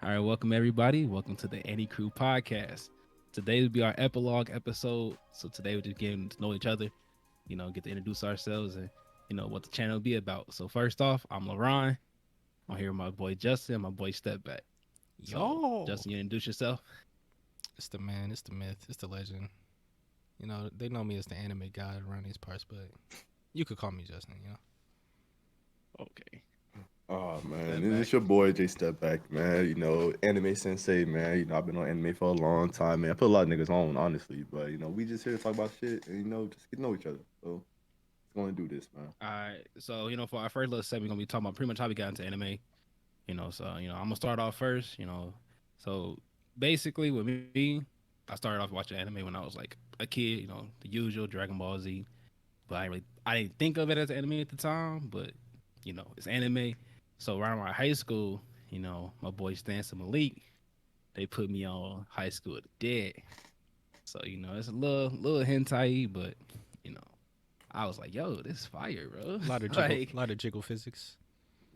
All right, welcome everybody. Welcome to the Anicrew podcast. Today will be our epilogue episode. So today we're just getting to know each other, get to introduce ourselves and what the channel will be about. So first off, I'm LaRon. I'm here with my boy Justin, and my boy Stepback. So Yo, Justin, you introduce yourself. it's the man, it's the myth, it's the legend. They know me as the anime guy around these parts, but you could call me Justin. Okay. Oh man, Stepback. it's your boy J Step Back, man. Anime sensei, man. I've been on anime for a long time, man. I put a lot of niggas on, honestly, but we just here to talk about shit and just get to know each other. So let's go and do this, man. All right. So, for our first little segment, we're gonna be talking about pretty much how we got into anime. I'm gonna start off first. So basically with me, I started off watching anime when I was like a kid, the usual Dragon Ball Z. But I didn't think of it as anime at the time, but it's anime. So around my high school, my boy Stance and Malik, they put me on High School of the Dead. So, it's a little hentai, but you know, I was like, yo, this is fire, bro. A lot of jiggle, Like, lot of jiggle physics.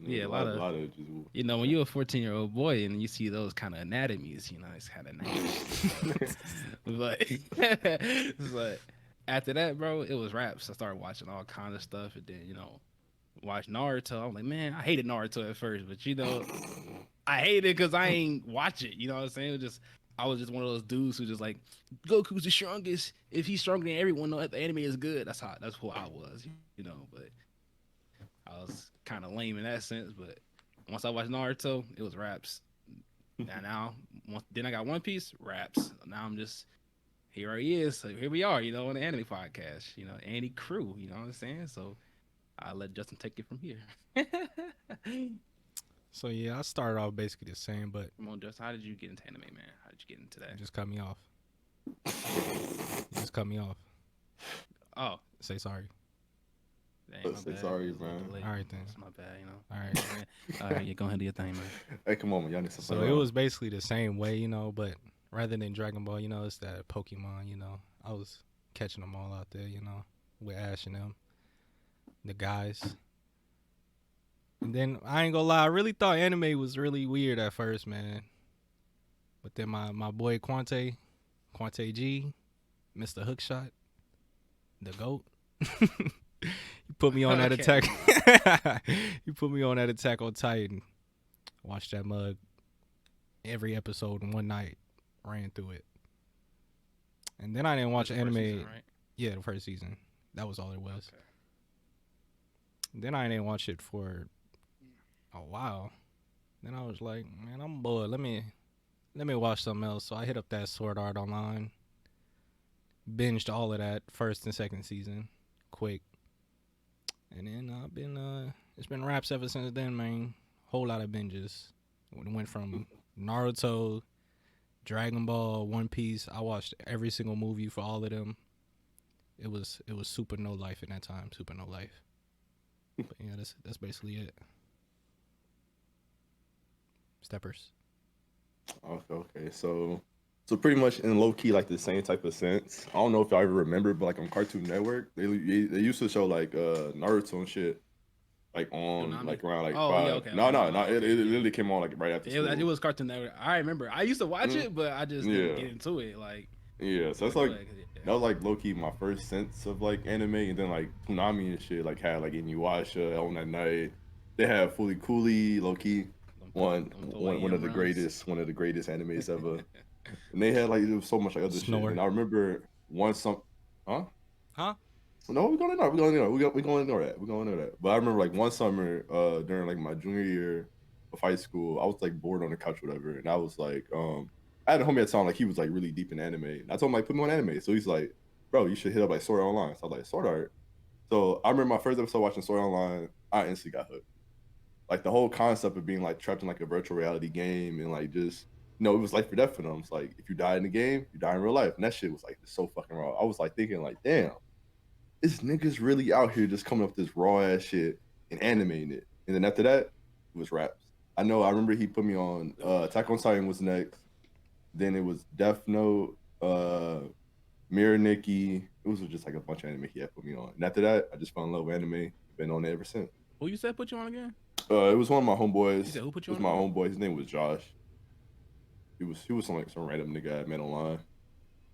yeah, a A lot lot, of lot of just when you're a 14-year-old boy and you see those kind of anatomies, it's kind of nice. but but after that, bro, it was raps. I started watching all kind of stuff, and then watch Naruto. I'm like, man, I hated Naruto at first, but I hated it because I ain't watch it. You know what I'm saying? I was just one of those dudes who just like Goku's the strongest. If he's stronger than everyone, know that the anime is good. That's who I was. But I was kind of lame in that sense. But once I watched Naruto, it was raps. Then I got One Piece raps. Now I'm just here. He is. So here we are. On the anime podcast. Anicrew. You know what I'm saying? So I'll let Justin take it from here. So yeah, I started off basically the same, but Come on, Justin. How did you get into anime, man? How did you get into you that? just cut me off. You just cut me off. Oh, Say sorry. dang, my say bad. sorry, It was a little man. delayed. All right then. It's my bad. All right. All right, yeah, go ahead and do your thing, man. Hey, come on, man. Y'all need some So fun it around. was basically the same way, but rather than Dragon Ball, it's that Pokemon. I was catching them all out there, with Ash and them, the guys. And then I ain't gonna lie, I really thought anime was really weird at first, man. But then my boy Quante G, Mr. Hookshot, the GOAT, he put me on that Okay. attack. He put me on that Attack on Titan. Watched that mug every episode in one night, ran through it. And then I didn't watch This the first anime. season, right? Yeah, the first season. That was all it was. Okay. Then I didn't watch it for a while. Then I was like, man, I'm bored. Let me watch something else. So I hit up that Sword Art Online, binged all of that first and second season, quick, and then it's been raps ever since then, man. Whole lot of binges. Went from Naruto, Dragon Ball, One Piece. I watched every single movie for all of them. It was super no life in that time, super no life. But yeah, that's basically it. Steppers. Okay. So pretty much in low key like the same type of sense. I don't know if y'all ever remember, but like on Cartoon Network, they used to show like Naruto and shit like on Toonami. like around like Oh yeah, five. okay, No, okay, no, no, no. It, okay, it yeah. literally came on like right after It school. was Cartoon Network. I remember. I used to watch Mm, it, but I just didn't yeah, get into it. Like, yeah. So but that's go like ahead. that was like low key my first sense of like anime, and then like Toonami and shit like had like Inuyasha on that night. They had Fully Cooley, low key, Don't throw like one of the runs. greatest animes ever. And they had like there was so much like other shit. And Snore. I remember huh? Huh? No, we're gonna ignore. We're gonna ignore. We're gonna ignore that. We're gonna ignore that. But I remember like one summer, during like my junior year of high school, I was like bored on the couch, or whatever, and I was like, I had a homie at the time, like he was like really deep in anime. And I told him like put me on anime. So he's like, bro, you should hit up like Sword Art Online. So I was like, Sword Art. So I remember my first episode watching Sword Art Online, I instantly got hooked. Like the whole concept of being like trapped in like a virtual reality game and like just it was life or death for them. It's like if you die in the game, you die in real life. And that shit was like so fucking raw. I was like thinking like, damn, this niggas really out here just coming up with this raw ass shit and animating it. And then after that, it was raps. I remember he put me on Attack on Titan was next. Then it was Death Note, Mirror Nikki. It was just like a bunch of anime he had put me on. And after that, I just fell in love with anime. Been on it ever since. Who you said put you on again? It was one of my You homeboys. said who It put you was on my again? homeboy. His name was Josh. He was some random nigga I met online.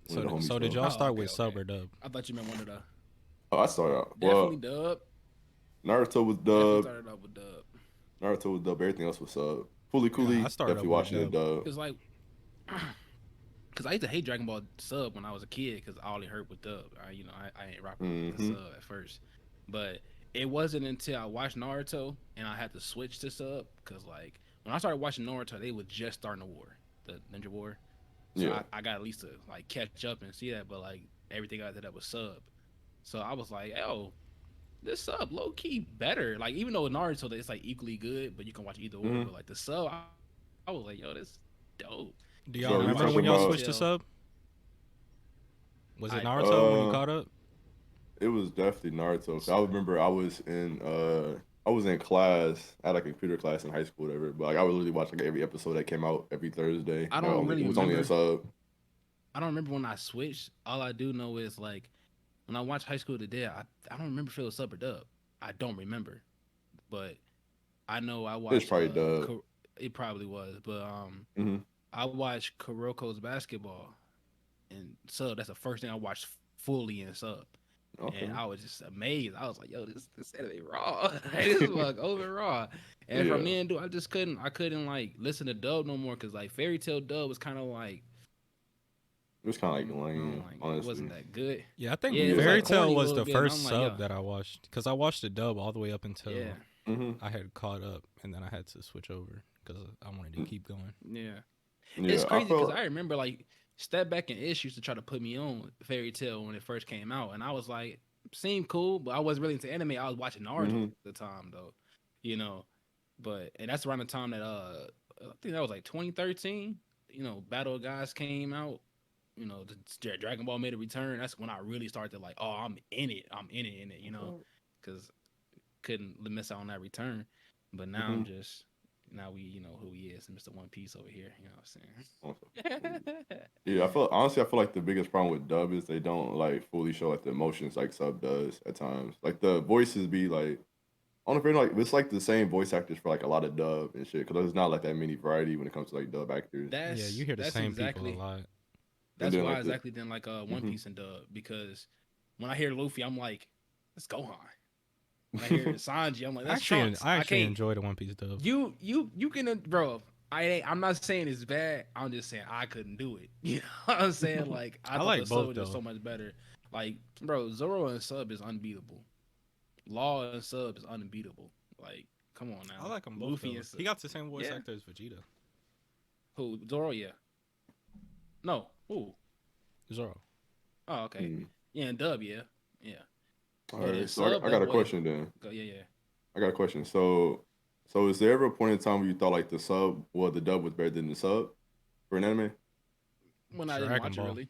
One of the homies So did though. y'all Oh, start okay, with sub okay. or dub? I thought you meant one of the. Oh, I started out. Definitely Well, dub. Naruto was Definitely dub. started off with dub. Naruto was dub. Everything else was sub. Fully Yeah, I Cooley, started definitely up with watching the dub. dub. Cause like, cause I used to hate Dragon Ball sub when I was a kid, cause I only heard with dub. I ain't rocking with the Mm-hmm. sub at first, but it wasn't until I watched Naruto and I had to switch to sub, cause like when I started watching Naruto, they was just starting the war, the Ninja War. So Yeah. I got at least to like catch up and see that, but like everything after that was sub. So I was like, oh, this sub low key better. Like even though Naruto it's like equally good, but you can watch either or. Mm-hmm. But like the sub, I was like, yo, this dope. Do And y'all So I you remember watched when talking y'all up about? switched to until sub? Was it I Naruto when you Uh, caught up? it was definitely Naruto. 'Cause I remember I was in class. I had like a computer class in high school, whatever. But like I would literally watch like every episode that came out every Thursday. I And don't really it was only in remember. sub. I don't remember when I switched. All I do know is like when I watched High School Today, I don't remember if it was sub or dub. I don't remember, but I know I It's watched probably dub. it probably was, but Mm-hmm. I watched Kuroko's basketball and sub. That's the first thing I watched fully in sub. And Okay. I was just amazed. I was like, "Yo, this anime raw. This is like over raw." And from Yeah. then, dude, I couldn't like listen to dub no more because like Fairy Tale dub was kind of like, It was kind of like I don't lame, like, it wasn't honestly. that good. Yeah, I think Yeah, it was Yeah. Fairy like Tale corny a was little the bit. And I'm first like, sub yo, that I watched because I watched the dub all the way up until yeah, Mm-hmm. I had caught up, and then I had to switch over because I wanted to keep going. yeah. It's Yeah. I crazy because felt. I remember like Step Back and Ish used to try to put me on Fairy Tale when it first came out, and I was like, seemed cool, but I wasn't really into anime. I was watching Naruto Mm-hmm. at the time though, you know. But and that's around the time that I think that was like 2013. Battle of Gods came out. Dragon Ball made a return. That's when I really started to like, oh, I'm in it. I'm in it, in it. Because couldn't miss out on that return. But now Mm-hmm. I'm just now we who he is, Mr. One Piece over here. You know what I'm saying? Yeah, I feel like the biggest problem with dub is they don't like fully show like the emotions like sub does at times. Like the voices be like on the like it's like the same voice actors for like a lot of dub and shit because there's not like that many variety when it comes to like dub actors. Yeah, you that's hear the that's same people a exactly lot. And that's then why I like the exactly didn't like One hmm Piece and dub because when I hear Luffy, I'm like, let's Gohan. When I hear Sanji, I'm like, that's Trunks. I I actually can't. enjoy the One Piece dub. You can, bro. I'm not saying it's bad. I'm just saying I couldn't do it. You know what I'm saying? Like I I thought like the sub both was just though. so much better. Like, bro, Zoro and sub is unbeatable. Law and sub is unbeatable. Like, come on now. I like them both Luffy though. and sub. He got the same voice Yeah. actor as Vegeta. Who? Zoro? Yeah. No. Who? Zoro. Oh, okay. Mm. Yeah, and dub. Yeah. Yeah. All But in right, so sub, I that got a boy. question then. Yeah. I got a question. So is there ever a point in time where you thought like the dub was better than the sub for an anime? When I didn't Dragon watch it Ball. really.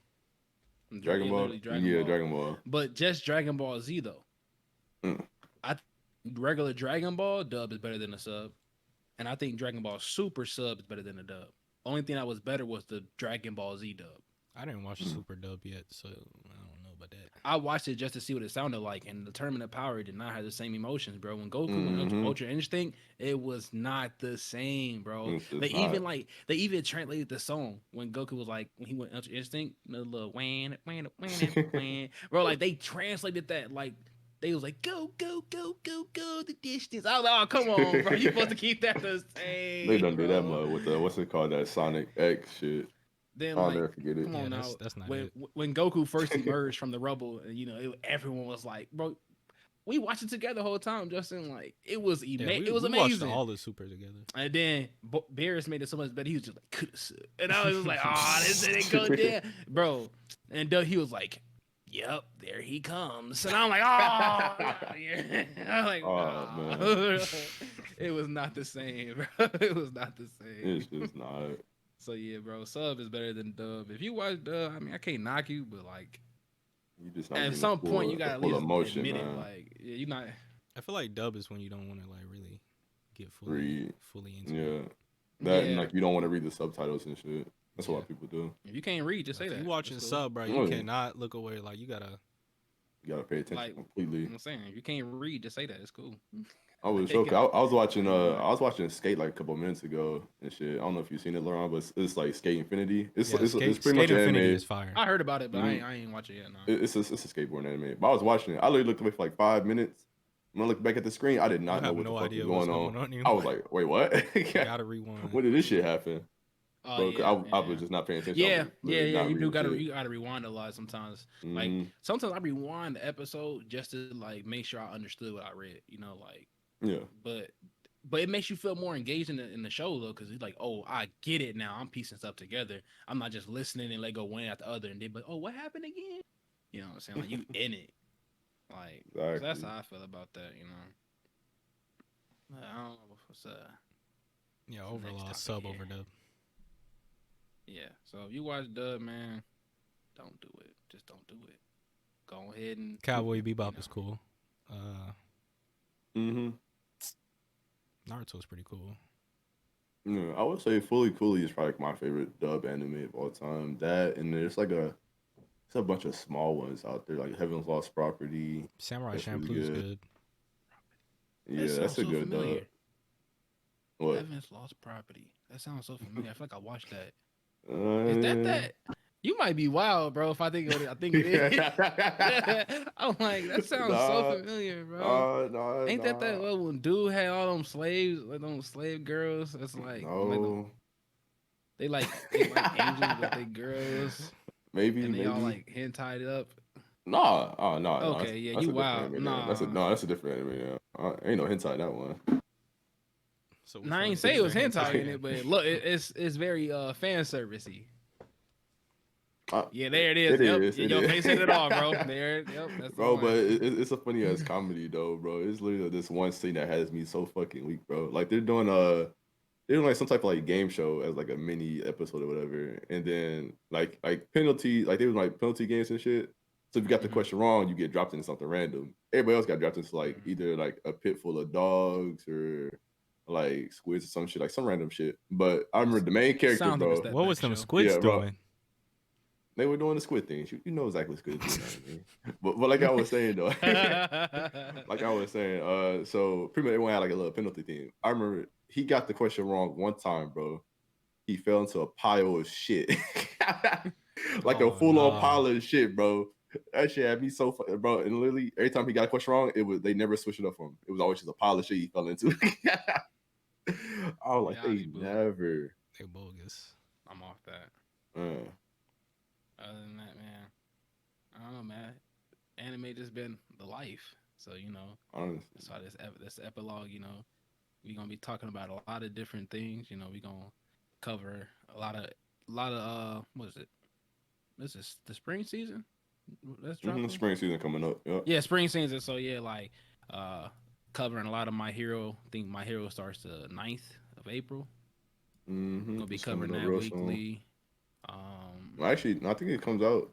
Dragon Yeah, Ball? literally Dragon Yeah, Ball. Dragon Ball. But just Dragon Ball Z though. Mm. I regular Dragon Ball dub is better than the sub, and I think Dragon Ball Super sub is better than the dub. Only thing that was better was the Dragon Ball Z dub. I didn't watch Mm. Super Dub yet, so I don't know about that. I watched it just to see what it sounded like, and the Tournament of Power did not have the same emotions, bro. When Goku went Mm-hmm. Ultra Instinct, it was not the same, bro. It's just They not. even translated the song when Goku was like when he went Ultra Instinct, the little whan, bro. Like they translated that like. They was like, go the distance. I was like, oh, come on, bro. You supposed to keep that the They same, done do that bro. mud with the what's it called, that Sonic X shit. Then I'll like, never forget it. come Yeah, on now. that's not When it. when Goku first emerged from the rubble, and everyone was like, bro, we watched it together the whole time, Justin. Like it was Yeah, it was we watched amazing. all the Super together. And then Beerus made it so much better. He was just like, coulda, and I was just like, oh, this didn't go down, bro. And Doug, he was like, yep, there he comes. And I'm like, oh, yeah. I'm like, Oh, nah. man. It was not the same, bro. It was not the same. It's just not. So yeah, bro, sub is better than dub. If you watch dub, I mean, I can't knock you, but like You just not at getting some point you the gotta at full least emotion, admit it. man. Like, yeah, you not. I feel like dub is when you don't want to like really get Read. fully into Yeah. it. That and Yeah. like you don't want to read the subtitles and shit. That's what a lot Yeah. of people do. If you can't read, just say Like, that. if you watching That's cool. sub, bro, Oh, you yeah. cannot look away. Like you gotta. You gotta pay attention Like, completely. I'm saying, if you can't read, just say that. It's cool. I was Like, joking. I was watching anymore. I was watching Skate like a couple minutes ago and shit. I don't know if you've seen it, Laurent, but it's like Skate Infinity. It's Yeah, it's pretty Skate much an Infinity anime. is fire. I heard about it, but Mhm. I ain't watch it yet. No. It's a skateboard anime. But I was watching it. I literally looked away for like 5 minutes. When I looked back at the screen, I did You not know have what the no fuck was idea what's going on. going on I was anymore. like, wait, what? Gotta rewind. When did this shit happen? Oh Bro, 'cause yeah, I was just not paying attention. I yeah, was literally yeah. not You do reading gotta shit. you gotta rewind a lot sometimes. Like Hmm. sometimes I rewind the episode just to like make sure I understood what I read. Like Yeah. but it makes you feel more engaged in the show though, because it's like, oh, I get it now. I'm piecing stuff together. I'm not just listening and let go one after the other and then, but oh, what happened again? You know what I'm saying? Like you in it. Like so that's Exactly. how I feel about that. I don't know what's Yeah, the next overall topic sub here. overdub. Yeah. So if you watch dub, man, don't do it. Just don't do it. Go ahead and Cowboy Bebop is cool. Hmm. Naruto's pretty cool. Yeah, I would say Fully Cooley is probably my favorite dub anime of all time. That and there's like it's a bunch of small ones out there, like Heaven's Lost Property. Samurai That's really Champloo's good. good. That Yeah, that's sounds a so good dub. familiar. What? Heaven's Lost Property. That sounds so familiar. I feel like I watched that. Uh, Is that? You might be wild, bro. If I think of it, I think it is. I'm like, that sounds so nah, familiar, bro. Ain't that nah. well, when dude had all them slaves, like them slave girls? It's like them, No. they like angels, but they girls, Maybe, and they all maybe. like hentai up. Nah, oh no, Okay, yeah, that's you a different wild. anime. Then. That's a Nah, no, that's a different anime. Ain't no hentai in that one. So which nah, I one ain't is say it was there hentai hentai in it, in? but look, it's very fan servicey. Uh, Yeah, there it is. it Yep, is. It your is. face said it all, bro. There, yep, that's the Bro, but one. it's a funny ass comedy though, bro. It's literally this one scene that has me so fucking weak, bro. Like they're doing like some type of like game show as like a mini episode or whatever, and then like penalty, like they were like penalty games and shit. So if you got the Hmm. question wrong, you get dropped into something random. Everybody else got dropped into like Hmm. either like a pit full of dogs or like squids or some shit, like some random shit. But I remember the main character, Sounds like a bro. step What back was them show. squids Yeah, bro. doing? They were doing the squid thing. You know exactly what squid do, you know what I mean? But like I was saying though, like I was saying, so pretty much everyone had like a little penalty team. I remember he got the question wrong one time, bro. He fell into a pile of shit, like a Oh full on nah. pile of shit, bro. That shit had me so bro. And literally every time he got a question wrong, they never switched it up for him. It was always just a pile of shit he fell into. I was like, they Reality book. never. They bogus. I'm off that. Uh, Other than that, man, I don't know, man. Anime just been the life. So honestly, that's why this epilogue. We gonna be talking about a lot of different things. We gonna cover a lot of what is it? This is the spring season. That's dropping. spring season coming up. Yep. Yeah, spring season. So yeah, like uh, covering a lot of My Hero. I think My Hero starts the 9th of April. Gonna be It's covering coming up that real soon. weekly. Actually, no, I think it comes out.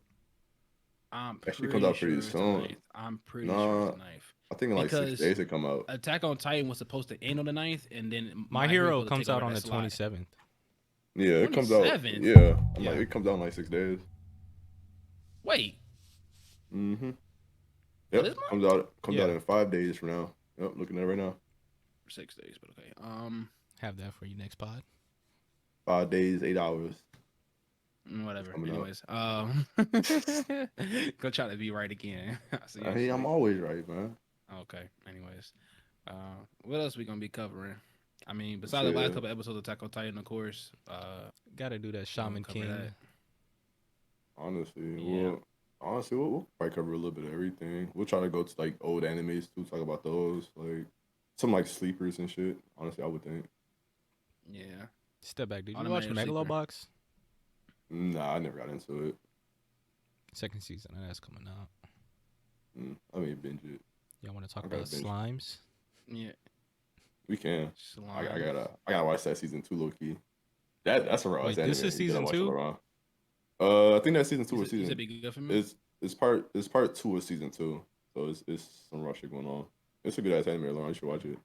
I'm Actually, it comes pretty out pretty sure it's the soon. 9th. I'm pretty sure it's Nah, the 9th. I think in like 6 days Because it come out. Attack on Titan was supposed to end on the 9th, and then My Hero Hero supposed to comes take over out on that the slot. 27th. Yeah, it comes out. 27th? Yeah, I'm like Yeah. it comes out in like 6 days. Wait, Mm-hmm. for Yep, this month? comes out Yeah. in 5 days from now. Yep, looking at it right now. 6 days, but okay. Have that for you next pod. 5 days, 8 hours. Whatever. Coming out. Anyways, go try to be right again. See you Hey, I'm next always right, man. week. Okay. Anyways, what else we gonna be covering? I mean, besides the last Shit. couple episodes of Attack on Titan, of course. Gotta do that We'll Shaman cover King. that. Honestly, Yeah. we'll probably cover a little bit of everything. We'll try to go to like old animes too, talk about those, like some like sleepers and shit. Honestly, I would think. Yeah. Step back. Did you Automated watch sleeper. Megalobox? Nah, I never got into it. Second season. That's coming out. I mean, binge it. Y'all want to talk I gotta about binge. slimes? Yeah. We can. I Slime. gotta watch that season 2, low key. That's a raw Wait, anime. this is You gotta season watch it 2? around. I think that's season 2 or You said season. be good for me. It's part 2 of season 2. So it's some raw shit going on. It's a good ass anime, Lauren. You should watch it.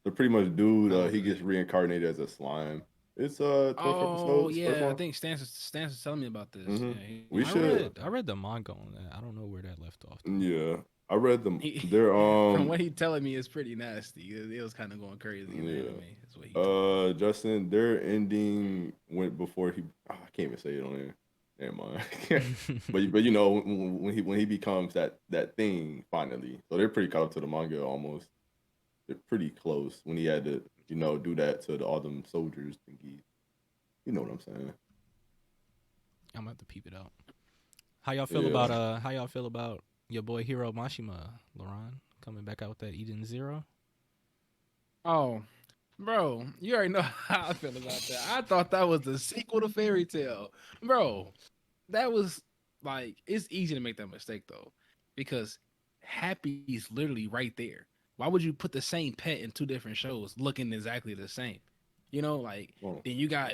The pretty much dude, How long he is gets it? reincarnated as a slime. It's 24 Oh episodes. First yeah, I one. think Stance was telling me about this. Mhm. Yeah, We I should. read the manga on that. I don't know where that left off. Though. Yeah, I read them. He, They're from what he telling me, it's pretty nasty. It was kind of going crazy in the yeah. anime. That's what he told me. Justin, their ending went before he. I can't even say it on here. Never mind. But you know when he becomes that thing finally, so they're pretty caught up to the manga almost. They're pretty close when he had to do that to all them soldiers thingy. You know what I'm saying? I'm gonna have to peep it out. How y'all feel Yeah. about your boy Hiro Mashima, Laron, coming back out with that Eden Zero? Oh, bro, you already know how I feel about that. I thought that was the sequel to Fairy Tale, bro. That was like it's easy to make that mistake though, because Happy's literally right there. Why would you put the same pet in two different shows looking exactly the same? You know, like Oh. then you got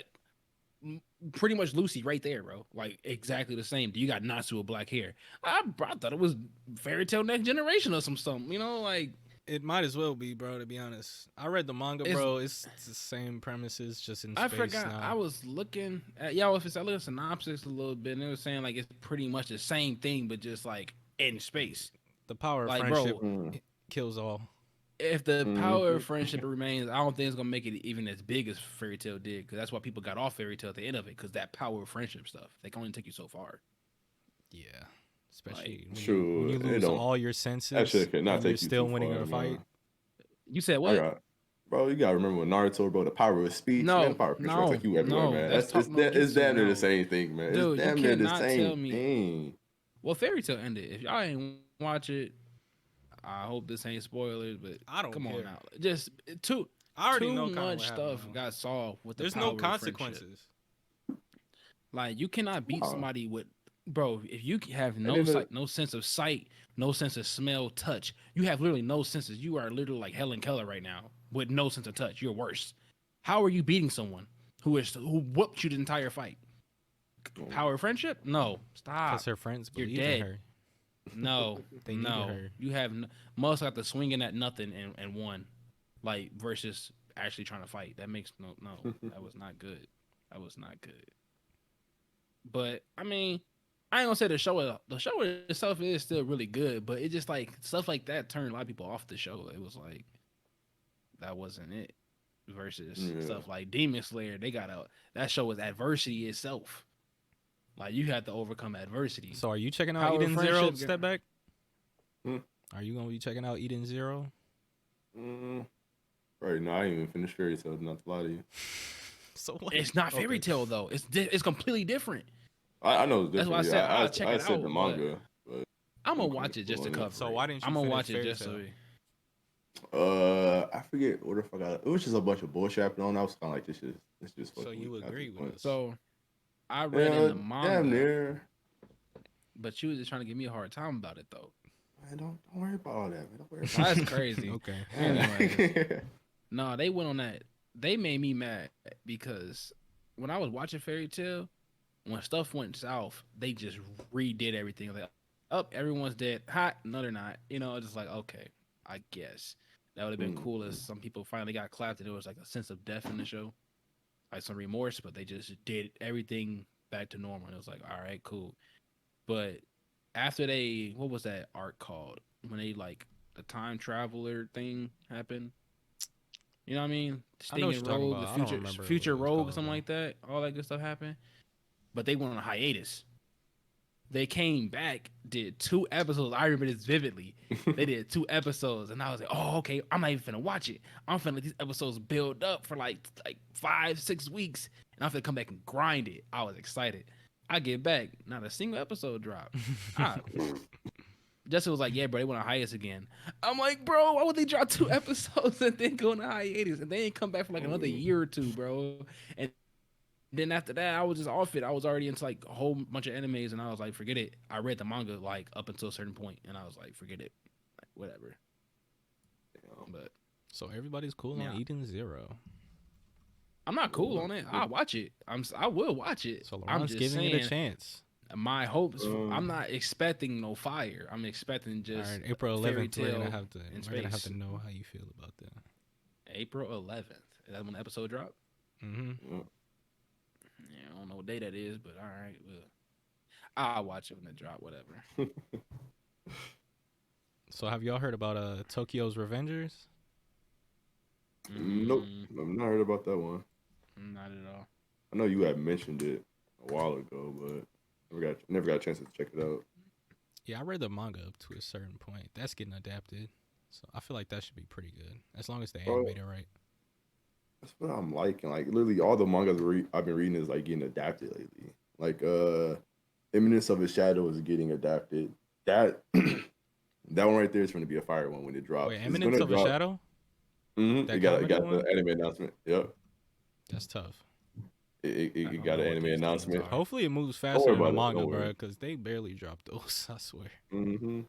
pretty much Lucy right there, bro. Like exactly the same. You got Natsu with black hair. I thought it was Fairy Tale Next Generation or something. You know, like It might as well be, bro. To be honest, I read the manga, It's- bro. It's the same premises, just in I space forgot. now. I was looking at y'all. If it's I looked at synopsis a little bit, and it was saying like it's pretty much the same thing, but just like in space. The power of Like, friendship bro, kills all. if the Mhm. power of friendship remains, I don't think it's gonna make it even as big as Fairy Tale did. Because that's why people got off Fairy Tale at the end of it. Because that power of friendship stuff, they can only take you so far. Yeah, especially when True, you it lose don't. all your That senses shit cannot and you're take you still too winning far, a fight. man. You said I what? got, bro. You gotta remember when Naruto, bro. The power of speech, man. The No, power of friendship will no, take you everywhere, no. man. That's It's talk no it's jutsu. damn near No, the same thing, man. It's dude, you damn near the cannot tell same me. thing. Well, Fairy Tale ended. If y'all ain't watch it, I hope this ain't spoilers, but I don't come on care. now. Just too I already too know kind of much what happened. stuff Though. got solved with the There's power no of friendship. consequences. Like you cannot beat Wow. somebody with, bro. If you have And no then sight, no sense of sight, no sense of smell, touch, you have literally no senses. You are literally like Helen Keller right now with no sense of touch. You're worse. How are you beating someone who whooped you the entire fight? Power of friendship? No, stop. Because her friends You're believed in dead. her. No, They needed no. her. You have most got the swinging at nothing and won, like versus actually trying to fight. That makes no. That was not good. That was not good. But I mean, I ain't gonna say the show itself is still really good, but it just like stuff like that turned a lot of people off the show. It was like that wasn't it. Versus Yeah. stuff like Demon Slayer, that show was adversity itself. Like you had to overcome adversity. So are you checking out Power of Eden Zero? friendship, Step back. Hmm? Are you gonna be checking out Eden Zero? Right now, I ain't even finished Fairy Tale. Not to lie to you. So what? It's not Fairy Okay. Tale though. It's completely different. I know it's That's different. why I said yeah, I'll check I it said out, the but manga, but I'm gonna I'm watch it just to comfortable on cover it. So it. why didn't you I'm gonna finish watch it Fairy just Tail? so. I forget what the fuck it was just a bunch of bullshit happening on. I was kind of like, this just. So you agree with us? So I read in the manga, Damn near. but you was just trying to give me a hard time about it though. Man, don't worry about all that, man. Don't worry about That's crazy. Okay. Anyways, it. no, they went on that. They made me mad because when I was watching Fairy Tale, when stuff went south, they just redid everything. Like, everyone's dead. Hot, no, they're not. You know, just like, okay, I guess that would have been cool if some people finally got clapped and there was like a sense of death in the show, like some remorse, but they just did everything back to normal. And it was like, all right, cool. But after what was that arc called? When they like the time traveler thing happened. You know what I mean? I know what Sting and you're talking Rogue, the about. I don't remember future what it was Rogue, or called, something though. like that. All that good stuff happened. But they went on a hiatus. They came back, did 2 episodes. I remember this vividly. They did 2 episodes, and I was like, "Oh, okay. I'm not even finna watch it. I'm finna let these episodes build up for like 5-6 weeks, and I'm finna come back and grind it." I was excited. I get back, not a single episode dropped. Jessica was like, "Yeah, bro, they went on hiatus again." I'm like, "Bro, why would they drop 2 episodes and then go on a hiatus and they ain't come back for like another year or 2, bro?" And then after that, I was just off it. I was already into like a whole bunch of animes, and I was like, forget it. I read the manga like up until a certain point, and I was like, forget it, like, whatever. But So everybody's cool Yeah. on Eden Zero. I'm not cool on it. I'll watch it. I will watch it. So I'm Laurent's just giving saying, it a chance. my hopes. I'm not expecting no fire. I'm expecting just All right, April Fairy 11th. We're gonna Tale have to. in We're gonna have space. to know how you feel about that. April 11th. Is that when the episode dropped? Mm-hmm. Yeah, I don't know what day that is, but all right. Well, I'll watch it when it drop. Whatever. So have y'all heard about Tokyo's Revengers? Nope, I've not heard about that one. Not at all. I know you had mentioned it a while ago, but never got a chance to check it out. Yeah, I read the manga up to a certain point. That's getting adapted, so I feel like that should be pretty good as long as they animate it right. That's what I'm liking. Like literally, all the mangas I've been reading is like getting adapted lately. Like Eminence of a Shadow is getting adapted. That that one right there is going to be a fire one when it drops. Wait, It's Eminence gonna of a drop. Shadow? Mm-hmm. That It got comedy the one? anime announcement. Yep. That's tough. It got an anime announcement. Hopefully it moves Don't faster worry than the about it. manga, Don't bro, worry. because they barely dropped those, I swear. Mm-hmm. And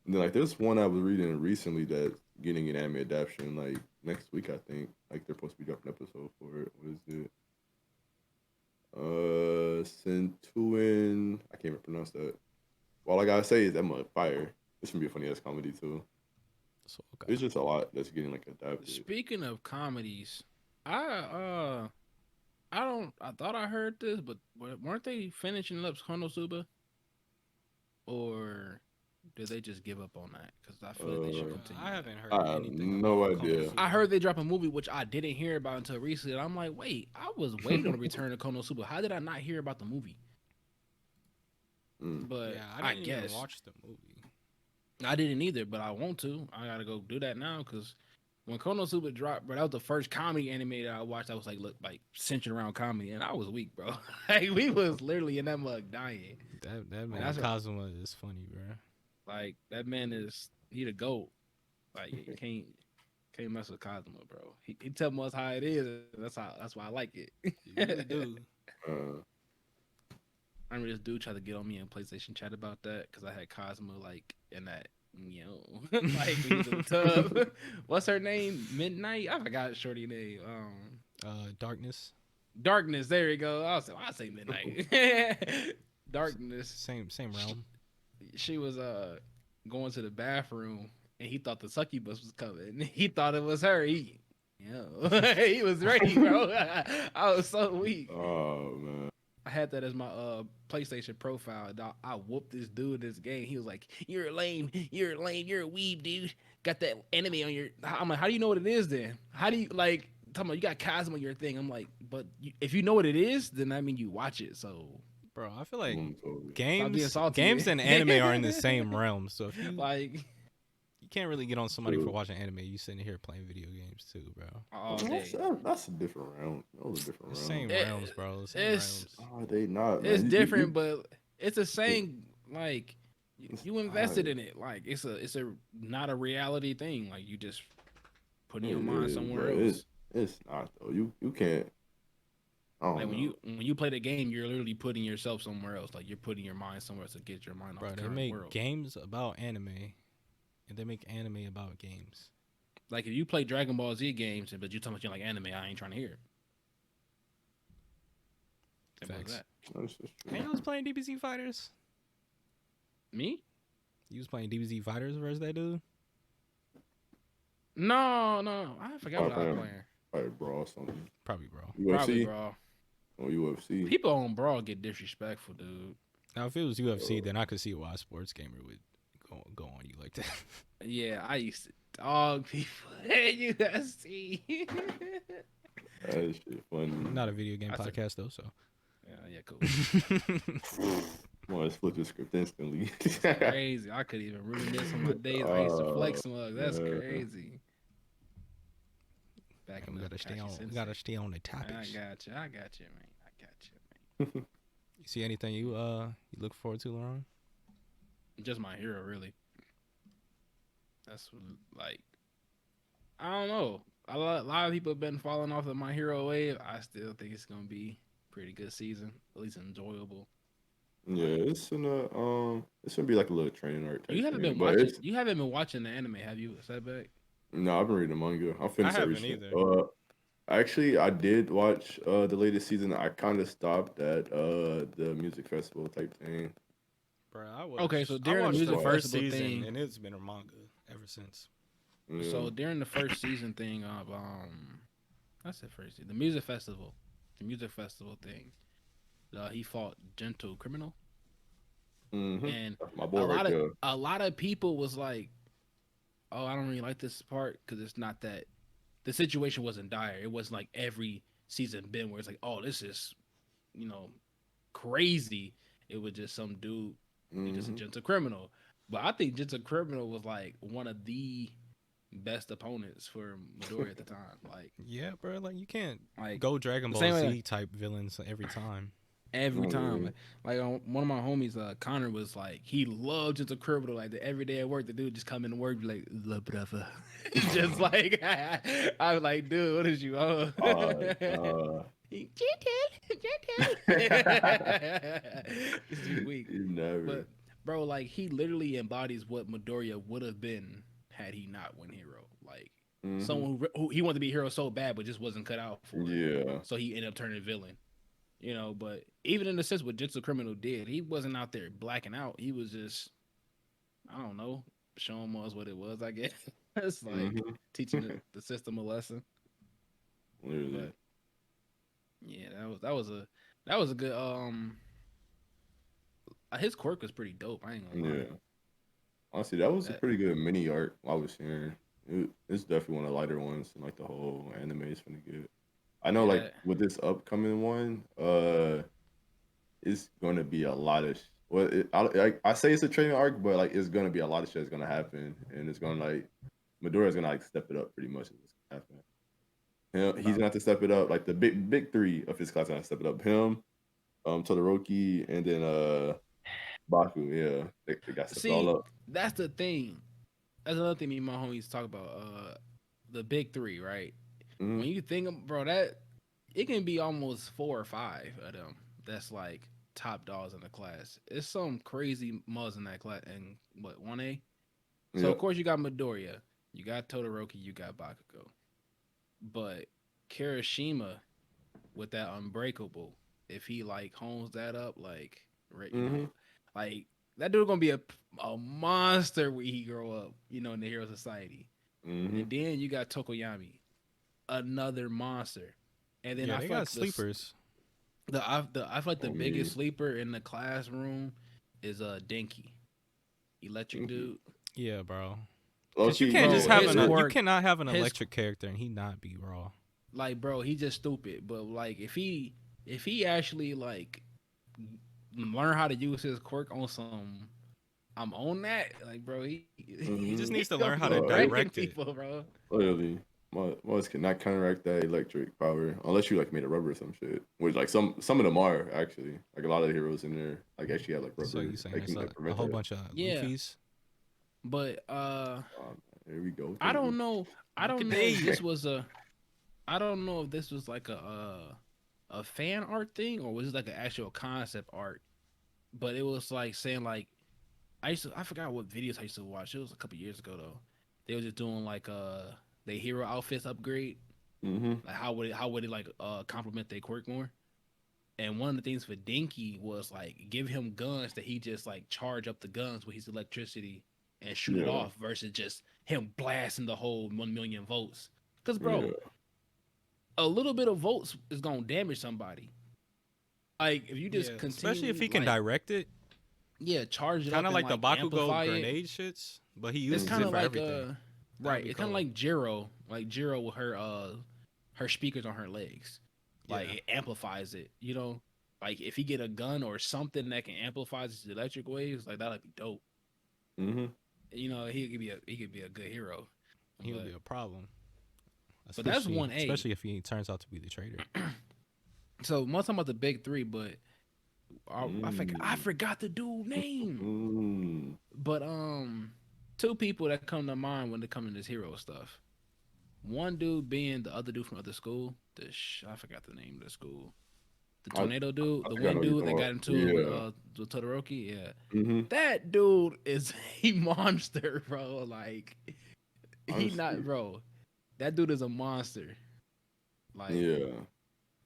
then like there's one I was reading recently that's getting an anime adaptation like next week, I think. Like they're supposed to be dropping an episode for it. What is it? Centuin. I can't even pronounce that. All I gotta say is that mug fire. This gonna be a funny ass comedy too. So, okay. There's just a lot that's getting like adapted. Speaking of comedies, I thought I heard this, but weren't they finishing up Konosuba? Or did they just give up on that? Because I feel like they should continue. I haven't heard I have anything. no about idea. Konosuba. I heard they drop a movie which I didn't hear about until recently. And I'm like, wait, I was waiting on the return of Konosuba. How did I not hear about the movie? But Yeah, I didn't guess even watch the movie. I didn't either, but I want to. I gotta go do that now because when Konosuba dropped, bro, that was the first comedy anime that I watched. I was like, look, like centered around comedy, and I was weak, bro. Like we was literally in that mug dying. That man That's Kazuma is funny, bro. Like that man he the goat. Like you can't mess with Kazuma, bro. He tell us how it is. And that's why I like it. You really do. I remember this dude tried to get on me in PlayStation chat about that because I had Cosmo like in that, like when he's in the tub. What's her name? Midnight? I forgot shorty name. Darkness. Darkness. There you go. I say Midnight. Darkness. Same realm. She was going to the bathroom and he thought the succubus was coming. He thought it was her. He was ready, bro. I was so weak. Oh man. I had that as my PlayStation profile. I whooped this dude in this game. He was like, "You're lame. You're lame. You're a weeb, dude. Got that anime on your." I'm like, "How do you know what it is then? How do you like?" Talking about you got Cosmo on your thing. I'm like, "But if you know what it is, then I mean you watch it." So, bro, I feel like being games salty. and anime are in the same realm. So if you like, you can't really get on somebody for watching anime. You sitting here playing video games too, bro. all day. That's a different round. Those are different rounds. Same realms, bro. Same realms. Oh, they not. It's man. different, but it's the same. Like you invested in it. Like it's a not a reality thing. Like you just putting your mind somewhere else. It's not though. You can't. I don't Like know. when you play the game, you're literally putting yourself somewhere else. Like you're putting your mind somewhere else to get your mind off Bro, the they current make world. games about anime, and they make anime about games. Like if you play Dragon Ball Z games, but you talking about you like anime, I ain't trying to hear it. Facts. That's just true. Man, you was playing DBZ Fighters. Me? You was playing DBZ Fighters versus that dude. No, I forgot what I was playing. Probably Brawl or something. Probably, bro. UFC? Probably Brawl. Or UFC. People on Brawl get disrespectful, dude. Now, if it was UFC, then I could see why a sports gamer would go on you like that. Yeah, I used to dog people at UFC. That shit funny. Not a video game podcast though, so. Yeah, cool. Come on, let's flip the script instantly. Crazy. I could even reminisce on my days. I used to flex mugs. That's crazy. Back in we the gotta stay on the topics. I got you, man. You see anything you look forward to, Lauren? Just my hero, really. That's like, I don't know. A lot of people have been falling off of my hero wave. I still think it's gonna be a pretty good season, at least enjoyable. Yeah, it's gonna be like a little training arc. You haven't been watching. You haven't been watching the anime, have you, Setback? No, I've been reading the manga. I finished I everything. haven't either. Actually, I did watch the latest season. I kind of stopped at the music festival type thing. Bro, okay, so during the music first festival season, thing, and it's been a manga ever since. Yeah. So during the first season thing of I said first season, the music festival thing, he fought Gentle Criminal, Mhm. and That's my boy right there. a lot of people was like, oh, I don't really like this part because it's not that the situation wasn't dire. It wasn't like every season been where it's like, oh, this is you know crazy. It was just some dude, he just a Mm-hmm. gentle criminal. But I think gentle criminal was like one of the best opponents for Midori at the time. Yeah, bro. Like you can't Like go Dragon the Ball same way Z type villains every time. every Not time. really. One of my homies, Connor, was like he loved just a criminal. Like the every day at work, the dude just come in to work, be like, "La brother," just like I was like, "Dude, what is you on?" Uh, Gentle. It's just weak, you never. but bro, like he literally embodies what Midoriya would have been had he not won hero. Like Mm-hmm. someone who he wanted to be a hero so bad, but just wasn't cut out for it. Yeah. So he ended up turning villain. But even in the sense what Jitsu Criminal did, he wasn't out there blacking out. He was just, I don't know, showing us what it was, I guess. It's like Mm-hmm. teaching the system a lesson. Literally. But yeah, that was a good his quirk was pretty dope. I ain't gonna lie. Yeah. Honestly, that was a That pretty good mini arc I was sharing. It's definitely one of the lighter ones, and like the whole anime is finna good. I know, yeah like that with this upcoming one, it's gonna be a lot of. Well, I say it's a training arc, but like it's gonna be a lot of shit that's gonna happen, and it's gonna like Midoriya's gonna like step it up pretty much. Is what's gonna happen. He's about gonna have to step it up. Like the big three of his class gonna step it up. Him, Todoroki, and then Baku. Yeah, they got to step it all see up. that's the thing. That's another thing me and my homies talk about. The big three, right? Hmm. When you think of bro, that it can be almost 4 or 5 of them. That's like top dogs in the class. It's some crazy muzz in that class. And what 1A? So Yeah. of course you got Midoriya, you got Todoroki, you got Bakugo, but Kirishima with that Unbreakable, if he like hones that up, like right, Hmm. like that dude gonna be a monster when he grow up, in the Hero Society. Hmm. And then you got Tokoyami, another monster. And then Yeah, I they feel got like sleepers. I feel like the I biggest mean, sleeper in the classroom is Denki, electric mhm. dude. Yeah, bro. Low Cause you key, can't Bro, just yeah. have his an you quirk, cannot have an his electric character and he not be raw. like, bro, he just stupid. But like, if he actually like learn how to use his quirk on some, I'm on that. Like, bro, he He just Hmm. he needs to gonna learn be how to It, wrecking direct it. people, bro. literally, Mars cannot counteract that electric power unless you like made a rubber or some shit. Which like some of them are actually like a lot of the heroes in there like actually have like So you rubber. saying They there's can like a prevent whole that. bunch of Yeah, Luffy's? but Here we go. I Thinking. don't know. I Look don't at know if they. this was a. I don't know if this was like a fan art thing or was it like an actual concept art. But it was like saying like I forgot what videos I used to watch. It was a couple years ago though. They were just doing like the hero outfits upgrade. Hmm. Like how would it like complement their quirk more? And one of the things for Dinky was like give him guns that he just like charge up the guns with his electricity and shoot it Yeah. off versus just him blasting the whole 1 million volts. Cause bro, Yeah. a little bit of volts is gonna damage somebody. Like if you just Yeah, especially if continually he can like direct it. charge it Kind up of and like the like Bakugo amplify it, grenade shits, but he it's uses kind it of Hmm. for like everything. That would right. be It's kind of cold. like Jiro with her speakers on her legs. Like Yeah. it amplifies it. Like if he get a gun or something that can amplify his electric waves, like that'd be dope. Hmm. He could be a good hero. He would be But a problem, that's especially 1A. if he turns out to be the traitor. So most talking about the big three, but I Mm. forgot the dude name. Mm. But two people that come to mind when it comes to this hero stuff. One dude being the other dude from other school. I forgot the name of the school. The I tornado dude, the think I know one what you're dude talking that about. got into it Yeah. with Todoroki. Yeah, Hmm. that dude is a monster, bro. Like he not, Honestly. bro. That dude is a monster. Like Yeah.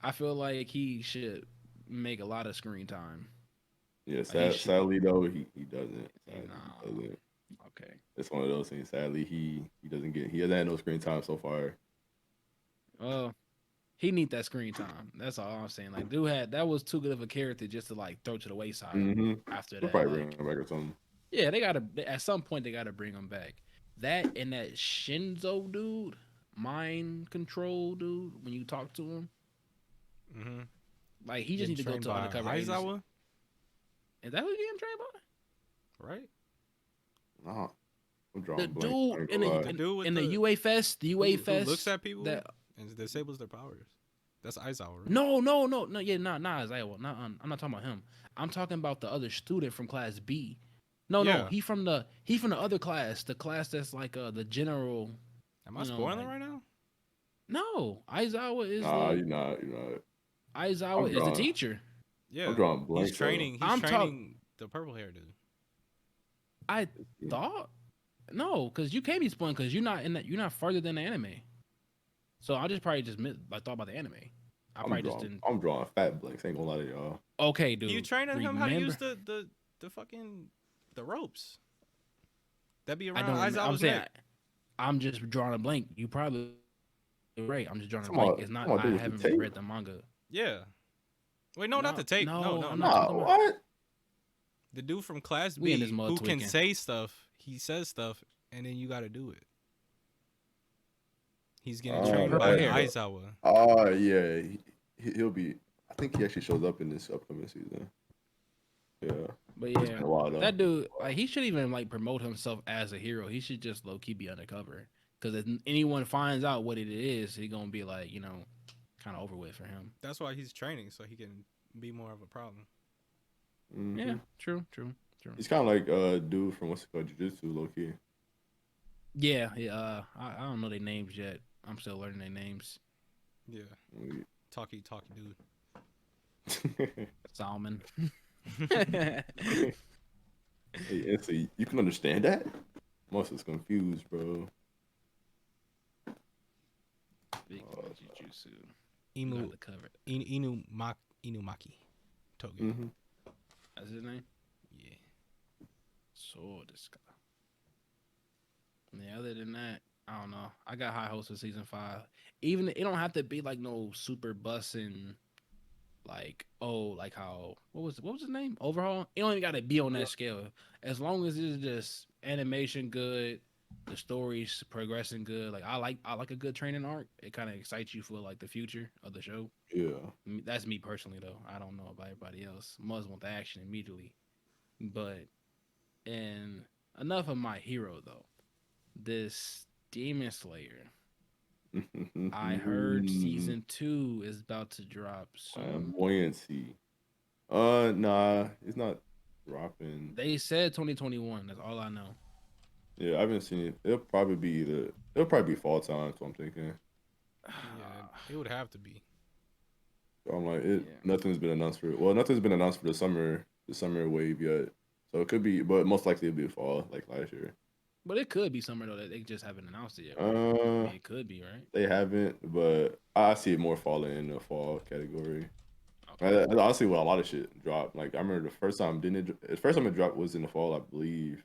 I feel like he should make a lot of screen time. Yeah. Like he should. Sadly though, he doesn't. Sadly he Nah. doesn't. Okay. It's one of those things. Sadly, he doesn't get. He hasn't had no screen time so far. Well, he need that screen time. That's all I'm saying. Like, dude that was too good of a character just to like throw to the wayside Hmm. after We'll that. probably bring Like, him back or something. yeah, they gotta at some point they gotta bring him back. That and that Shinzo dude, mind control dude. When you talk to him, Mm-hmm. like he just Getting need to go trained to by undercover agency. Aizawa, Is that who you getting trained by? right? Nah, I'm The drawing blank. I dude ain't in gonna the lie. The dude with in the the UA Fest, the UA who looks Fest. at people That and disables their powers. That's Aizawa, right? no, yeah, not Isaiah. Not I'm not talking about him. I'm talking about the other student from class B. No, Yeah. he from the other class, the class that's like the general. Am I You know, spoiling like right now? no, Aizawa is Nah, the you're not. Aizawa I'm is the drawing. teacher. I'm Yeah. drawing blanks though. He's I'm talk. training the purple hair dude. I thought no, because you can't be spoiling because you're not in that. You're not further than the anime. So I just probably just like thought about the anime. I I'm probably just drawing. didn't. I'm drawing fat blanks. Ain't gonna lie to y'all. Okay, You dude. training him how to Remember, use the fucking the ropes. That be I around don't. I'm Aizawa's saying neck. I'm just drawing a blank. You probably right. I'm just drawing a Come blank. on, It's not. come on, I dude with the haven't tape. read the manga. Yeah. Wait, no, not No, the tape. No, no, no, I'm not no. Nah, talking about. what? The dude from Class We in this B mud who can tweaking. say stuff. He says stuff, and then you got to do it. He's getting trained purple by hair. Aizawa. Oh yeah, he'll be. I think he actually shows up in this upcoming season. Yeah, But it's yeah, been a while though. that dude, like, he should even like promote himself as a hero. He should just low key be undercover. Because if anyone finds out what it is, he gonna be like, kind of over with for him. That's why he's training, so he can be more of a problem. Yeah, Hmm. true. He's kind of like dude from what's it called, Jujutsu, low key. Yeah. I don't know their names yet. I'm still learning their names. Yeah. Talky dude. Salmon. Hey, Nancy, you can understand that? Most is confused, bro. Big Oh, Jujutsu. You got Inu the cover. Inumaki Toge. Mm-hmm. That's his name. Yeah. So this guy. Yeah. Other than that, I don't know. I got high hopes for season 5. Even it don't have to be like no super bussing. Like like how what was his name? Overhaul. It don't even got to be on that scale. As long as it's just animation good, the story's progressing good. Like I like a good training arc. It kind of excites you for like the future of the show. Yeah. That's me personally though. I don't know about everybody else. Must want the action immediately. But and enough of my hero though. This Demon Slayer. I heard season 2 is about to drop soon. Buoyancy. Nah, it's not dropping. They said 2021. That's all I know. Yeah, I haven't seen it. It'll probably be fall time, so I'm thinking. Yeah, it would have to be. So I'm like, Yeah. nothing's been announced for. Well, nothing's been announced for the summer wave yet. So it could be, but most likely it'll be fall like last year. But it could be summer though that they just haven't announced it yet. Right? It could be, right? They haven't, but I see it more falling in the fall category. Okay. I see what a lot of shit dropped. Like I remember the first time it dropped was in the fall, I believe.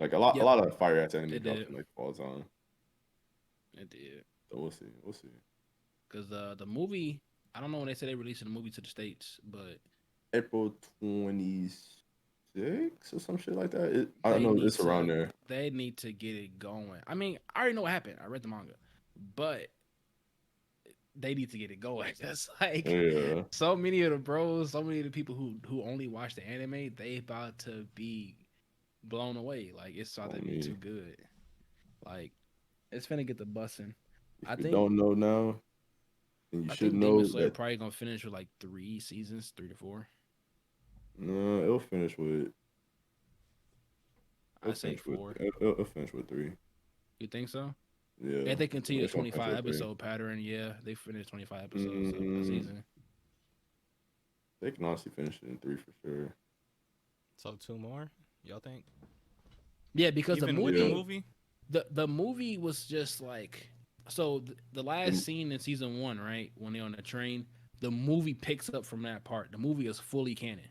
Like a lot of fire ass anime It dropped did. in like fall time. It did. So we'll see. Because the movie, I don't know when they said they released the movie to the States, but April 26th or some shit like that. I they don't know. need It's around to- there. they need to get it going. I mean, I already know what happened. I read the manga, but they need to get it going. That's like Yeah. so many of the bros, so many of the people who only watch the anime, they about to be blown away. Like it's about to be too good. Like it's finna get the bussing. If you don't know now, then you should think know Demon Slayer that. probably gonna finish with like 3 seasons, 3 to 4. No, it'll finish with. I say 4. It'll finish with 3. You think so? Yeah. If they continue the It's gonna finish 25 with 3. episode pattern, yeah, they finished 25 episodes of a Mm, season. They can honestly finish it in 3 for sure. So 2 more, y'all think? Yeah, because Even the with movie, the movie? the movie was just like so. The last scene in season 1, right, when they're on the train, the movie picks up from that part. The movie is fully canon.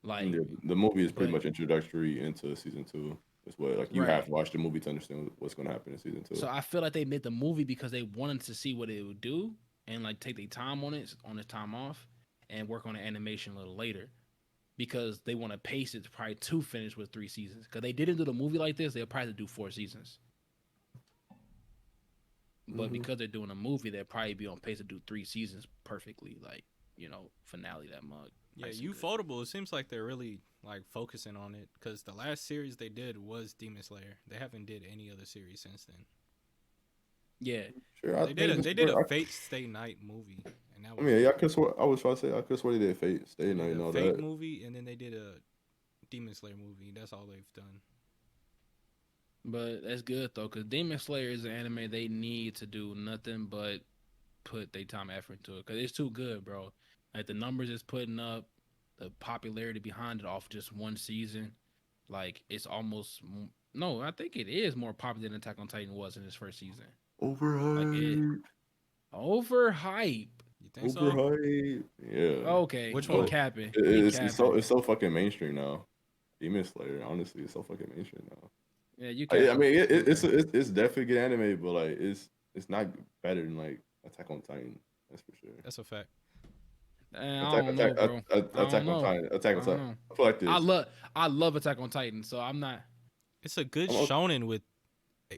Like The movie is pretty but- much introductory into season 2. It's what like you Right. have to watch the movie to understand what's going to happen in season 2. So I feel like they made the movie because they wanted to see what it would do and like take their time on it, on the time off, and work on the animation a little later. because they want to pace it probably to finish with 3 seasons. Because they didn't do the movie like this, they'll probably do 4 seasons. But because they're doing a movie, they'll probably be on pace to do 3 seasons perfectly. Like, finale that mug. Yeah, Nice and good. Ufotable. It seems like they're really like focusing on it because the last series they did was Demon Slayer. They haven't did any other series since then. Yeah, Sure, They did a Fate Stay Night movie, and that I was mean, yeah, I could swear. I was trying to say I could swear they did Fate Stay they Night did and a all Fate that. movie, and then they did a Demon Slayer movie. That's all they've done. but that's good though, because Demon Slayer is an anime they need to do nothing but put their time and effort into it, because it's too good, bro. Like the numbers it's putting up, the popularity behind it off just 1 season, like it's almost no, I think it is more popular than Attack on Titan was in its first season. Like it Overhype. overhype. You think so? Overhype. Yeah. Okay, Which he one? capping. He It's capping. so fucking mainstream now. Demon Slayer, honestly, it's so fucking mainstream now. Yeah, you I capping. mean, Okay. it's definitely good anime, but like it's not better than like Attack on Titan. That's for sure. That's a fact. I don't know, bro. I don't Attack on know. Titan. Attack I on don't Titan. know. I feel like this. I love Attack on Titan, so I'm not. It's a good I'm- shonen with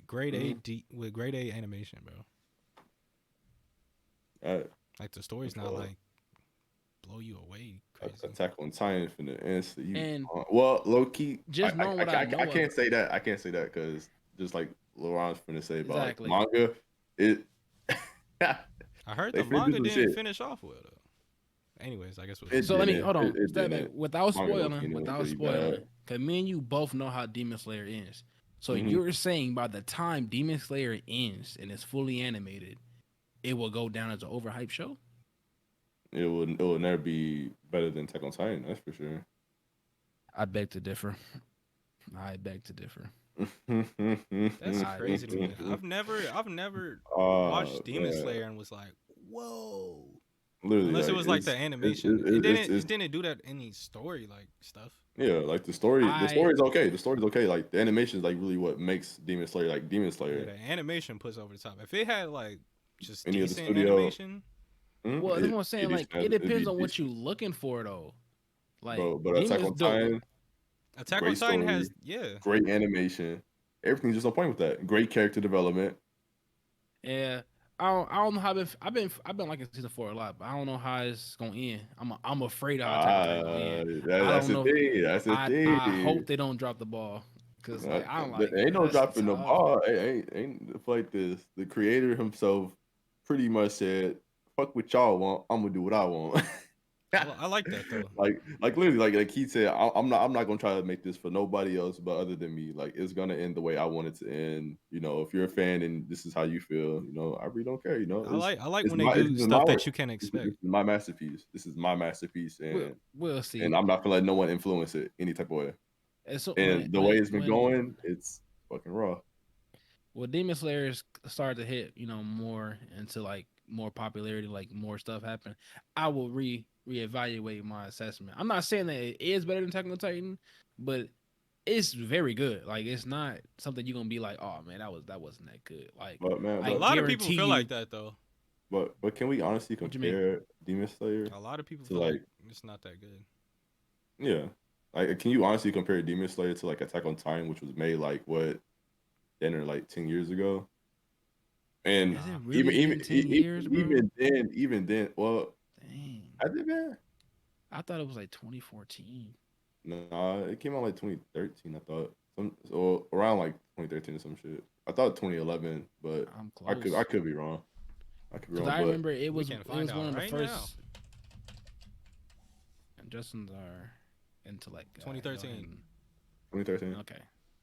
grade A Mhm. with grade A animation, bro. Like the story's not like blow you away crazy. Attack on Titan finna answer you. And Well, low key, just knowing what I know I of can't say that. I can't say that because just like Laurent's finna say about like, Exactly. manga, it. I heard They the finna do manga some didn't shit. finish off well though. Anyways, I guess It So let me didn't. hold on. It Step back didn't. without Manga low-key spoiling. was Without pretty spoiling, bad. because me and you both know how Demon Slayer ends. So Mhm. you're saying by the time Demon Slayer ends and it's fully animated, it will go down as an overhyped show? It will never be better than Attack on Titan. That's for sure. I beg to differ. I beg to differ. That's I crazy to me. do. I've never watched Demon man. Slayer and was like, whoa. Literally, Unless it like, was like the animation. It didn't do that any story like stuff. yeah, like the story I is okay. The story's okay. Like the animation is like really what makes Demon Slayer like Demon Yeah, Slayer. the animation puts over the top. If it had like just Any other decent studio, animation, well, that's what I'm saying. Like it it'd depends be on what decent. you're looking for, though. Like Bro, but Attack Demon's on dope. Titan, Attack on great Titan story, has great animation. Everything's just on point with that. Great character development. Yeah, I don't know how I've been liking season 4 a lot, but I don't know how it's gonna end. I'm afraid of how Attack on Titan gonna end. I That's don't the know. thing. That's the I hope thing. they don't drop the ball, because like I don't There like ain't no that's dropping the tough. ball. Ain't like this. The creator himself pretty much said, "Fuck what y'all want. I'm gonna do what I want." I like that though. like literally, like he said, I'm not gonna try to make this for nobody else but other than me. Like it's gonna end the way I want it to end. You know, if you're a fan and this is how you feel, you know, I really don't care. You know, I like it's when they my do this is stuff my that you can't expect. this is my masterpiece. This is my masterpiece, We'll see. and I'm not gonna let no one influence it any type of way. And so And the way it's been going, it's fucking raw. when Demon Slayers start to hit, more into like more popularity, like more stuff happen, I will reevaluate my assessment. I'm not saying that it is better than Attack on Titan, but it's very good. Like it's not something you're gonna be like, oh man, that wasn't that good. Like But man, I A lot of people guarantee feel you, like that though. but can we honestly What you mean? compare Demon Slayer A lot of people to feel like like it's not that good. yeah? Like, can you honestly compare Demon Slayer to like Attack on Titan, which was made like what 10 or like 10 years ago? And Has it really been 10 years, bro? even then, well, Dang. has it been? I thought it was like 2014. Nah, it came out like 2013. I thought so around like 2013 or some shit. I thought 2011, but I'm I close. could be wrong. I could be Because wrong, I but remember it We was can find one out of the right first. now. And Justin's are into like 2013. 2013. Okay.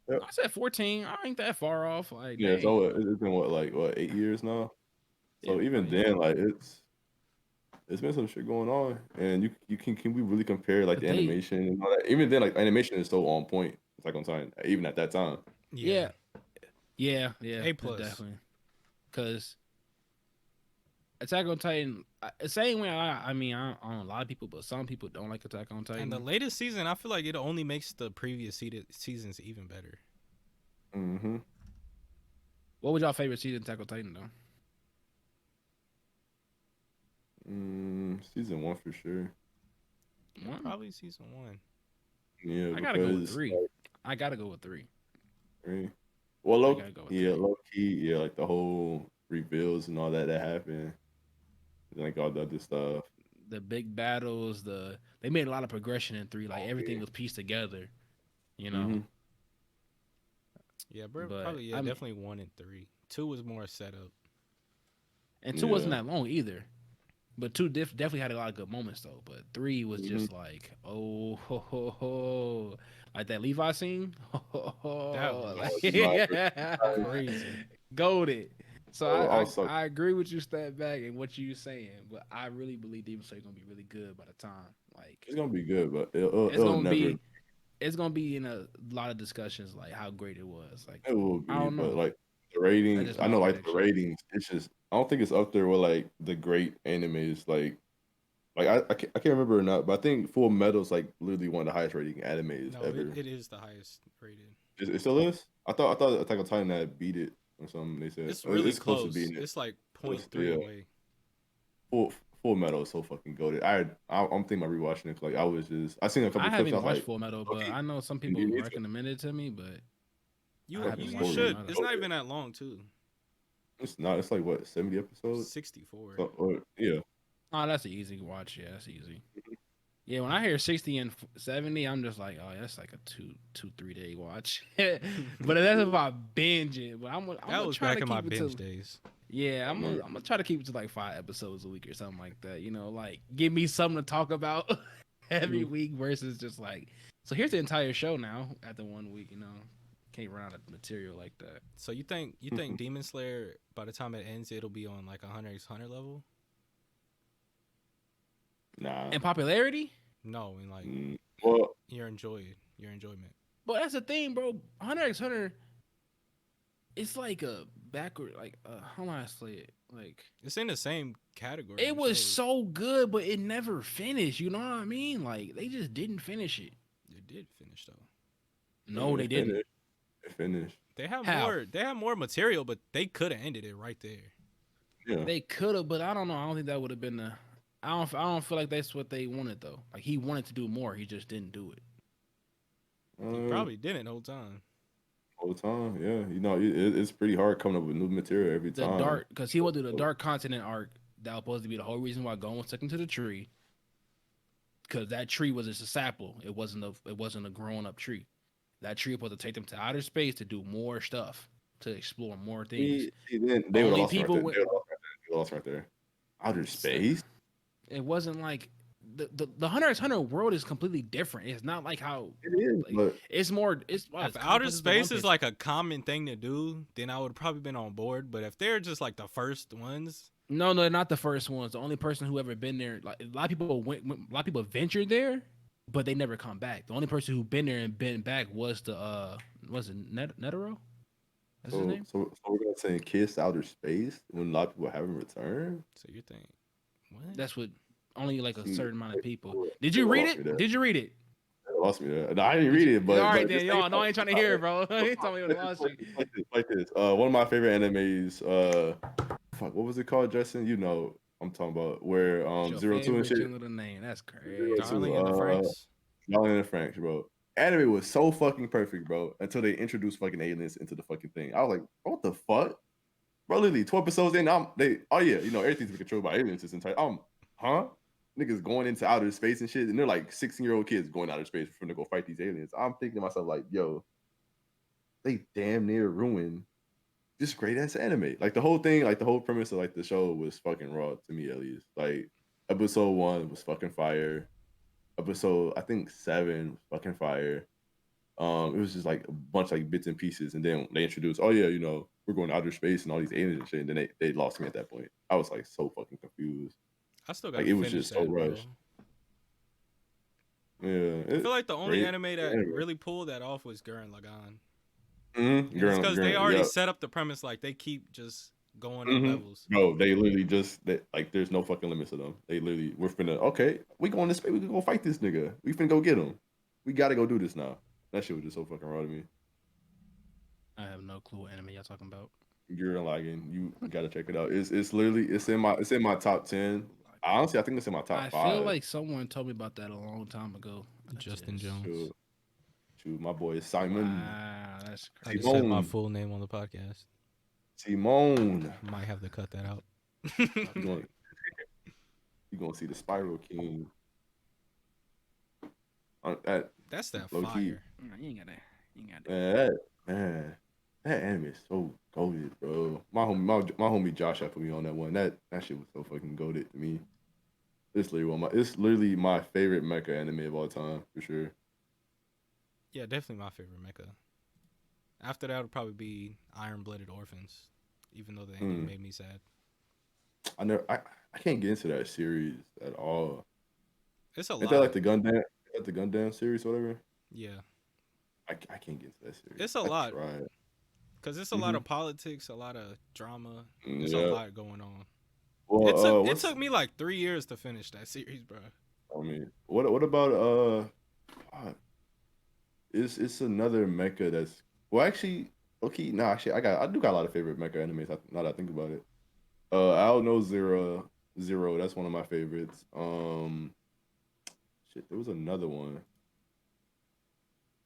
Yep. I said 14. I ain't that far off. Like Yeah, dang. so it's been what 8 years now. So Yeah, even probably. then, like it's been some shit going on, and you can we really compare like But the they, animation and all that? Even then, like animation is so on point. It's like on time, even at that time. yeah, A plus. definitely. Because Attack on Titan, same way. I mean, I don't know a lot of people, but some people don't like Attack on Titan. And the latest season, I feel like it only makes the previous seasons even better. Mm-hmm. What was y'all favorite season of Attack on Titan though? Season 1 for sure. One? Probably season 1. Yeah, I gotta go with because 3. I gotta go with 3. right? Well, I low, gotta go with yeah, 3. low key, yeah, like the whole reveals and all that happened, like all the other stuff. The big battles, they made a lot of progression in 3. Like Oh, everything yeah. was pieced together, you know. Mm-hmm. Yeah, bro. But Probably I mean, definitely 1 and 3. 2 was more setup. and 2 wasn't Yeah. that long either. But 2 definitely had a lot of good moments though. But 3 was Mm-hmm. just like, oh, ho, ho, ho. Like that Levi scene. Ho, ho, That ho. was Like, crazy. goaded. So Oh, I I, I was so I agree with you, step back, and what you saying. But I really believe Demon Slayer gonna be really good by the time. Like it's gonna be good, but it's it'll gonna never. be it's gonna be in a lot of discussions like how great it was. Like It will I be, don't but know. like the That's ratings, just I my know like the prediction. ratings, it's just I don't think it's up there with like the great animes. I can't remember or not, but I think Full Metal's like literally one of the highest rating animes No, ever. it is the highest rated. It still is. I thought Attack on Titan had beat it or something. They said It's really it's close to close. beating it. It's like Close, 0.3 yeah, away. Full Metal is so fucking goated. I'm thinking about rewatching it. 'Cause, like I seen a couple I of haven't clips. I even was watched like, Full Metal, but okay, I know some you people need to. recommended it to me, but I You Fucking haven't you, you watched story Full should. is Metal. It's not goated. even that long too. It's not. It's like what 70 episodes. 64. So, or, yeah. Oh, that's an easy watch. Yeah, that's easy. Yeah, when I hear 60 and 70, I'm just like, oh, that's like a 3 day watch. But that's if I binge it. But I'm That gonna was try back to in my keep it binge to days. yeah, I'm like, I'm gonna try to keep it to like 5 episodes a week or something like that. You know, like give me something to talk about every mhm. week versus just like so here's the entire show now after 1 week. You know, can't run out of material like that. So you think Demon Slayer by the time it ends it'll be on like a Hunter x Hunter level? Nah. And popularity, No, in like Well, your enjoyment. but that's the thing, bro. Hunter x Hunter, it's like a backward, like how do I say it? Like It's in the same category it of was shows. so good, but it never finished. You know what I mean? Like they just didn't finish it. It did finish though. No, they it didn't. finished. It finished. How? They have more material, but they could have ended it right there. Yeah. They could have, but I don't know. I don't think that would have been the. I don't feel like that's what they wanted though. Like he wanted to do more, he just didn't do it. He Uh, probably didn't the whole time. all the time. Yeah. It's pretty hard coming up with new material every The time. dark, because he went through the dark continent arc. That was supposed to be the whole reason why Gon was taken to the tree. Because that tree was just a sapple. It wasn't a grown up tree. That tree was supposed to take them to outer space to do more stuff, to explore more things. Then they would have Only lost right people there. went. They lost right there. Outer space. It wasn't like the Hunter x Hunter world is completely different. It's not like how It is, like but it's more. It's If it's outer complex as the One space is Piece. like a common thing to do, then I would probably been on board. But if they're just like the first ones, No, they're not the first ones. The only person who ever been there, like a lot of people a lot of people ventured there, but they never come back. The only person who been there and been back was was it Netero? That's his name. so we're gonna say kiss outer space when a lot of people haven't returned. so you think what? That's what only like a See, certain amount of people. they Did you read lost me there. it? Did you read it? They lost me there. No, I didn't Did read you? it, All right but then, just think y'all. No, I ain't trying to hear it, bro. You tell me what it lost you. like this. One of my favorite animes. Fuck, what was it called, Justin? You know, I'm talking about where It's your Zero Two and favorite shit. little name. That's Zero crazy. Two. Darling in the Franks? Darling and Franks, bro. Anime was so fucking perfect, bro. Until they introduced fucking aliens into the fucking thing. I was like, what the fuck, bro? Literally, 12 episodes in, oh yeah, everything's been controlled by aliens this entire. Huh? Niggas going into outer space and shit, and they're like 16-year-old kids going outer space for them to go fight these aliens. I'm thinking to myself like, yo, they damn near ruined this great ass anime. Like the whole thing, like the whole premise of like the show was fucking raw to me at least. Like episode 1 was fucking fire. Episode I think 7 was fucking fire. It was just like a bunch of like bits and pieces, and then they introduced, oh yeah, we're going to outer space and all these aliens and shit. And then they lost me at that point. I was like so fucking confused. I still Like gotta it was finish just so that, bro. rushed. Yeah, I feel like the only great anime that anime. really pulled that off was Gurren Lagann. Mm-hmm. And it's because they already Yep. set up the premise like they keep just going up Mm-hmm. levels. Bro, they literally like there's no fucking limits to them. They literally we're finna okay, we going this way, we can go fight this nigga. We finna go get him. We gotta go do this now. That shit was just so fucking raw to me. I have no clue what anime y'all talking about. You're lagging. You gotta check it out. It's literally it's in my top 10. Honestly, I think it's in my top I five. feel like someone told me about that a long time ago. Justin Just- Jones. Shoot, my boy Simon. Wow, that's I crazy. just said my Simone. full name on the podcast. Simone. Might have to cut that out. You gonna you gonna see the Spiral King. That That's that low key, fire. Nah, you ain't got that. You ain't got that. man, that anime is so goated, bro. My homie Josh had put me on that one. That shit was so fucking goated to me. It's literally my favorite mecha anime of all time for sure. Yeah, definitely my favorite mecha. After that would probably be Iron Blooded Orphans, even though the ending made me sad. I can't get into that series at all. It's a Ain't lot. that like the Gundam series or whatever? Yeah, I can't get into that series. it's a I lot tried. because it's a lot of politics, a lot of drama. It's a Yeah. lot going on. Well, It took me like 3 years to finish that series, bro. I mean, what about fuck, it's another mecha that's well actually okay nah actually I do got a lot of favorite mecha animes now that I think about it. I don't know Zero, that's one of my favorites. Shit, there was another one.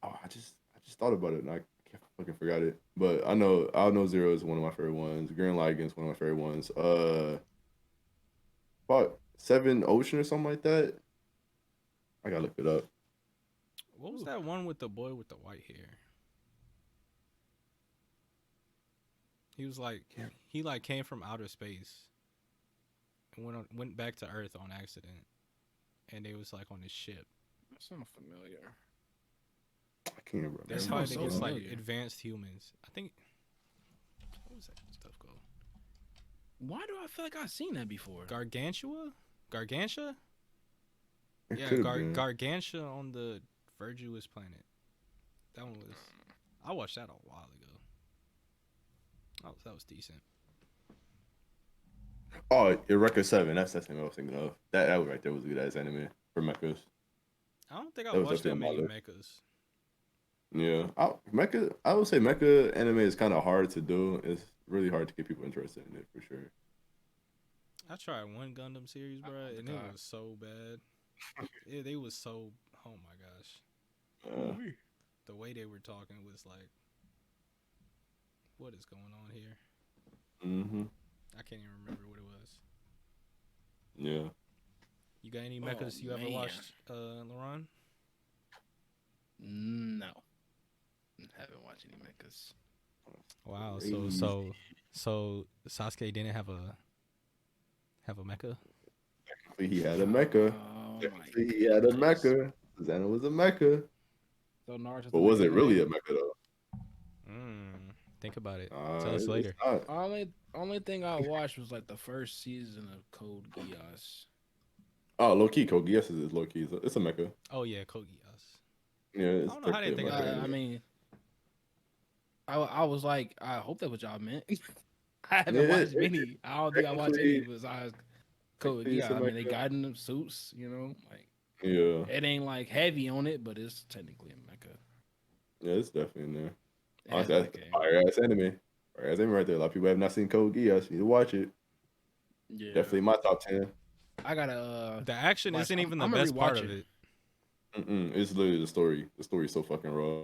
Oh, I just thought about it and I can't fucking forgot it. But I know Zero is one of my favorite ones. Gurren Lagann is one of my favorite ones. About Seven Ocean or something like that. I gotta look it up. What was that one with the boy with the white hair? He was like he like came from outer space and went back to Earth on accident, and they was like on this ship. That sounds familiar. I can't remember. They're That fighting sounds so against like familiar. advanced humans. I think. What was that stuff called? Why do I feel like I've seen that before? Gargantua? Gargantia? It Yeah, could have been. Gargantia on the Virtuous planet. That one was. I watched that a while ago. That was decent. Oh, Eureka 7. That's the thing I was thinking of. That was right there was a good ass anime for mechas. I don't think I That was watched that definitely many on my mechas. Yeah, I would say mecha anime is kind of hard to do. It's really hard to get people interested in it for sure. I tried one Gundam series, bro, and it was so bad. They was so. Oh my gosh. The way they were talking was like, what is going on here? Mm-hmm. I can't even remember what it was. Yeah. You got any mechas you ever man. watched, Laron? No. Haven't watched any mechas. Wow. Crazy. So Sasuke didn't have a mecha. He had a mecha. Oh Technically, he had a mecha. Susanna was a mecha. So Naruto's But was it really a mecha though? Think about it. Tell us It's later. not. Only thing I watched was like the first season of Code Geass. Oh, low key, Kogi. Yes, it is low key. It's a mecha. Oh yeah, Kogias. Yeah, it's I don't know how they technically a think of mecha. that. I mean, I was like, I hope that's what y'all meant. I haven't watched many. I don't think I watched any besides Code technically it's Geass. a I mean, they mecha. got in the suits, like Yeah, it ain't like heavy on it, but it's technically a mecha. yeah, it's definitely in there. It has Honestly, that's mecha in it. fire ass anime. Fire ass anime right there. A lot of people have not seen Code Geass. You need to watch it. Yeah, Definitely my top 10. I gotta. The action watch- isn't I'm- even the I'm gonna best part rewatch of it. it. It's literally the story. The story's so fucking raw.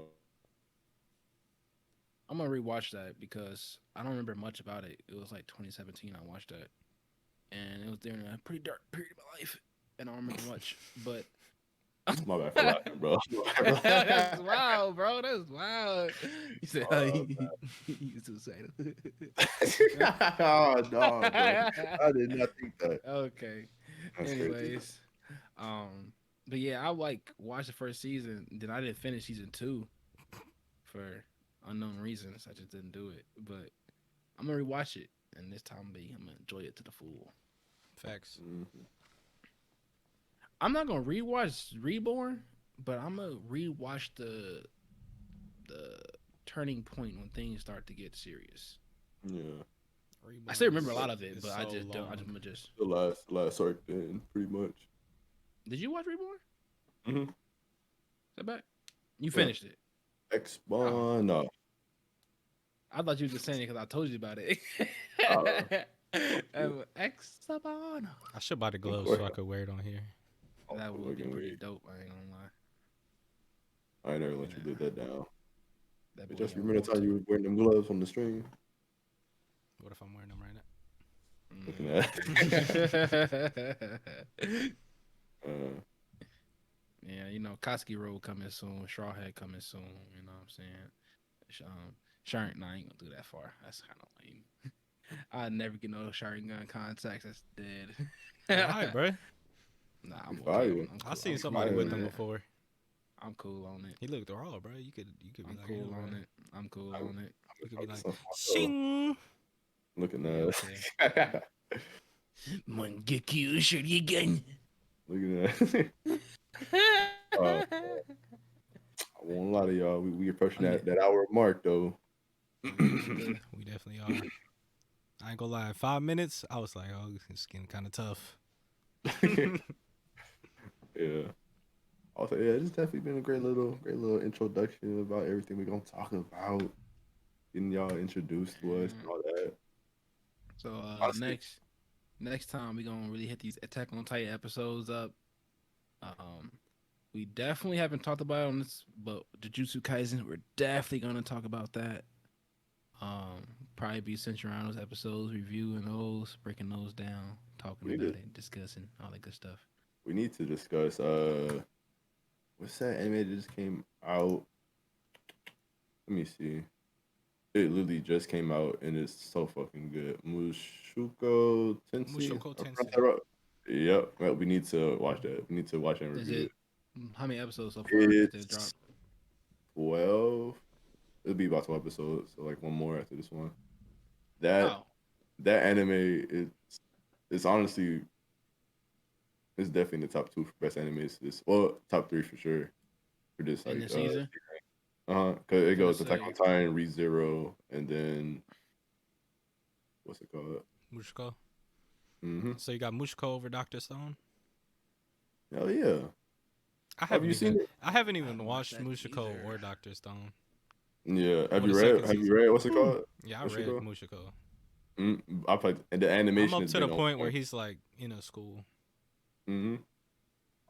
I'm gonna rewatch that because I don't remember much about it. It was like 2017. I watched that, and it was during a pretty dark period of my life, and I don't remember much. But My bad for laughing, bro. that's wild, bro. That's wild. You said you suicidal. Oh no, bro. I did not think that. Okay. That's crazy. Anyways, but yeah, I watched the first season. Then I didn't finish season 2 for unknown reasons. I just didn't do it. But I'm gonna rewatch it, and this time I'm gonna enjoy it to the full. Facts. I'm not gonna rewatch Reborn, but I'm gonna rewatch the turning point when things start to get serious. Yeah, I still remember a lot of it, but I just don't. I'm gonna just. the last arc then, pretty much. Did you watch Reborn? Mm-hmm. Is that back? You finished it. X-Spawn, no. I thought you were just saying it because I told you about it. Oh. Exabano. I should buy the gloves so I could wear it on here. That would be Fucking pretty weird. dope. I ain't gonna lie. I ain't never let you Yeah. live that down. That But boy just got remember the time you water. were wearing them gloves on the stream. What if I'm wearing them right now? Looking at Yeah, you know, Koski Road coming soon. Strawhead coming soon. You know what I'm saying? Sharon, nah, I ain't gonna do that far. That's kind of lame. I never get no Sharon gun contacts. That's dead. Why, bro? Nah, I'm Fire. okay. I'm I cool. seen I'm somebody cool with on them that. before. I'm cool on it. He looked raw, bro. You could be I'm like, cool yo, on bro. it. I'm cool on it. You could be like, myself. shing. Looking Yeah, at okay. Mangekyo Shuriken. looking at I won't lie to y'all. We approaching that hour mark though. We definitely are. I ain't gonna lie. 5 minutes, I was like, oh, it's getting kind of tough. Yeah. Also, yeah, it's definitely been a great little introduction about everything we're gonna talk about. Getting y'all introduced to us and all that. So Honestly, next time we gonna really hit these Attack on Titan episodes up. We definitely haven't talked about it on this, but Jujutsu Kaisen, we're definitely gonna talk about that. Probably be centered around those episodes, reviewing those, breaking those down, talking we about need it, discussing all that good stuff. to discuss what's that anime that just came out? Let me see. It literally just came out and it's so fucking good. Mushoku Tensei. Mushoku I pronounced Tensei. that right? Yep. Well, we need to watch that. We need to watch and Is review it how many episodes so it. far that they've It's dropped? 12. It'll be about 12 episodes, so like one more after this one. That Oh, that anime it's honestly it's definitely in the top two for best animes. It's well top three for sure for this in like the season? because it Finna goes Attack say on Titan, ReZero, and then what's it called? Mushko. Mm-hmm. So you got Mushko over Dr. Stone? Hell yeah. Have you seen it? I haven't I even haven't watched watched that Mushiko either. or Dr. Stone. Yeah. Or the second Have you season. read what's it called? Yeah, I What's it read called? Mushiko. I played and the I'm animation up has to the been on point where point. he's like in a school. Mm-hmm.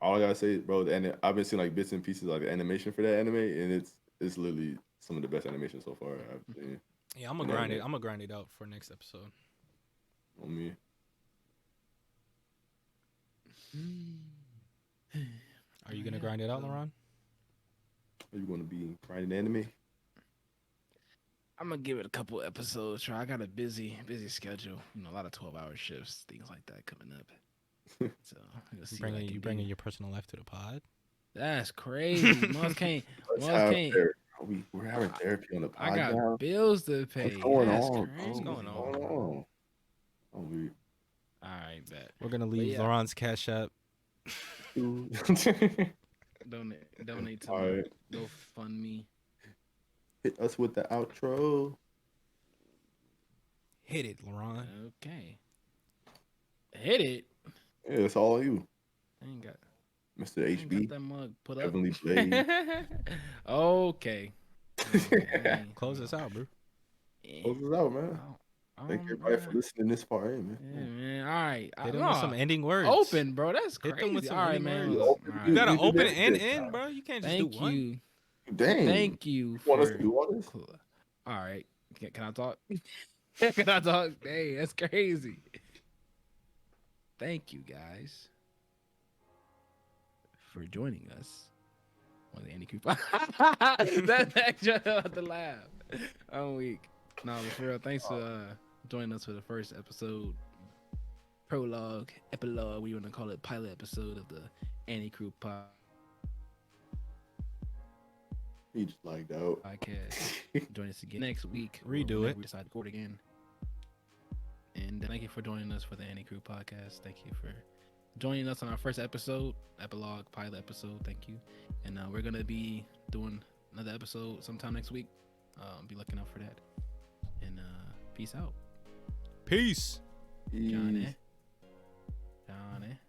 All I gotta say, bro, I've been seeing like bits and pieces like the animation for that anime, and it's literally some of the best animation so far I've seen. Yeah, I'm in gonna grind anime it. I'm gonna grind it out for next episode. on me. Are you gonna grind it out, Laron? Are you gonna be writing anime? I'm gonna give it a couple episodes. Try. I got a busy schedule. You know, a lot of 12-hour shifts, things like that coming up. So we'll see what I can Bringing do. your personal life to the pod. That's crazy. Must can't. Let's Must have can't. therapy. We're having therapy on the I podcast. got bills to What's pay. going That's on, bro? crazy. going on? What's going on? Oh, we. All right, bet. We're gonna But leave yeah, Laron's cash app. donate to All my right. GoFundMe. Hit us with the outro. Hit it, Laron. Okay. Hit it. Yeah, it's all you, I ain't got. Mr. I ain't got HB, that mug put up. Heavenly Blade. Okay. Okay. Close us out, bro. Close us out, man. Thank everybody for listening this far in, man. Yeah, man. All right. Hit them with some ending words. Open, bro. That's Hit crazy. them with some all right, ending man. words. Look, You all open- You right. gotta you did open that and shit. end, bro. You can't just Thank do one. you. Dang. Thank you You want us for. to do all this? All right. Can I talk? Can I talk? Hey, that's crazy. Thank you, guys, for joining us on the Anicrew. That's actually about to laugh. I'm weak. No, but for real, thanks for joining us for the first episode, prologue, epilogue. We want to call it pilot episode of the Anicrew He just lagged out. podcast. Join us again next week. Redo whenever it. We decide to record again. And thank you for joining us for the Anicrew podcast. Thank you for joining us on our first episode, epilogue, pilot episode. Thank you. And we're gonna be doing another episode sometime next week. Be looking out for that. And peace out. Peace. Johnny. Johnny.